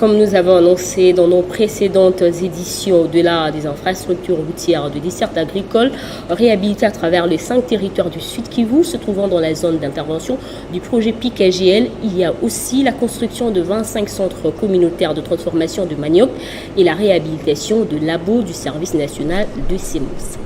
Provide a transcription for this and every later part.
Comme nous avons annoncé dans nos précédentes éditions, au-delà des infrastructures routières de desserte agricole réhabilitées à travers les 5 territoires du Sud Kivu se trouvant dans la zone d'intervention du projet PIC-AGL, il y a aussi la construction de 25 centres communautaires de transformation de manioc et la réhabilitation de labos du service national de semences.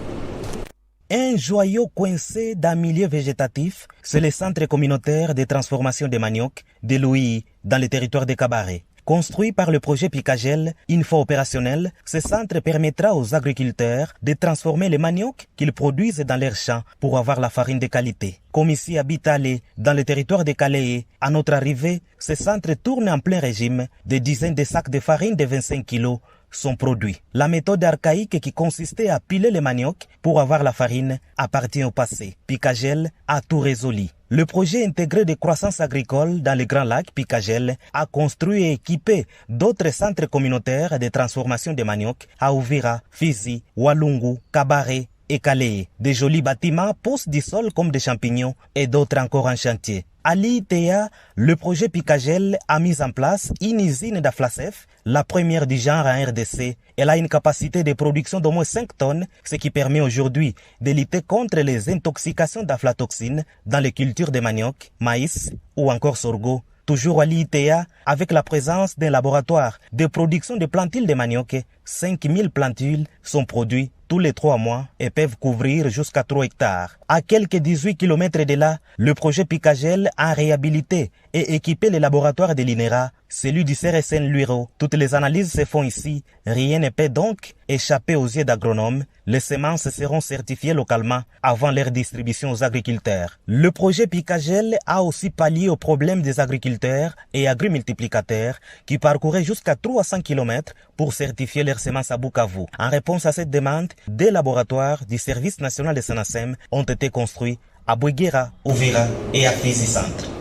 Un joyau coincé d'un milieu végétatif, c'est le centre communautaire de transformation de manioc de Louis dans le territoire de Kabaré. Construit par le projet PIC-AGL, une fois opérationnel, ce centre permettra aux agriculteurs de transformer les maniocs qu'ils produisent dans leurs champs pour avoir la farine de qualité. Comme ici à Bitale, dans le territoire de Calais, à notre arrivée, ce centre tourne en plein régime. Des dizaines de sacs de farine de 25 kg sont produits. La méthode archaïque qui consistait à piler les maniocs pour avoir la farine appartient au passé. PIC-AGL a tout résolu. Le projet intégré de croissance agricole dans les Grands Lacs, PIC-AGL, a construit et équipé d'autres centres communautaires de transformation de manioc à Uvira, Fizi, Walungu, Kabaré et Calais. Des jolis bâtiments poussent du sol comme des champignons et d'autres encore en chantier. À l'ITA, le projet PIC-AGL a mis en place une usine d'Aflasef, la première du genre en RDC. Elle a une capacité de production d'au moins 5 tonnes, ce qui permet aujourd'hui de lutter contre les intoxications d'aflatoxines dans les cultures de manioc, maïs ou encore sorgho. Toujours à l'ITA, avec la présence d'un laboratoire de production de plantules de manioc, 5000 plantules sont produites tous les 3 mois et peuvent couvrir jusqu'à 3 hectares. À quelques 18 km de là, le projet PIC-AGL a réhabilité et équipé les laboratoires de l'INERA, celui du CRSN Luiro. Toutes les analyses se font ici. Rien ne peut donc échapper aux yeux d'agronomes. Les semences seront certifiées localement avant leur distribution aux agriculteurs. Le projet PIC-AGL a aussi pallié aux problèmes des agriculteurs et agrimultiplicateurs qui parcouraient jusqu'à 300 km pour certifier leurs semences à Bukavu. En réponse à cette demande, des laboratoires du service national de SENASEM ont été construits à Bouguera, Uvira et à Fizi Centre.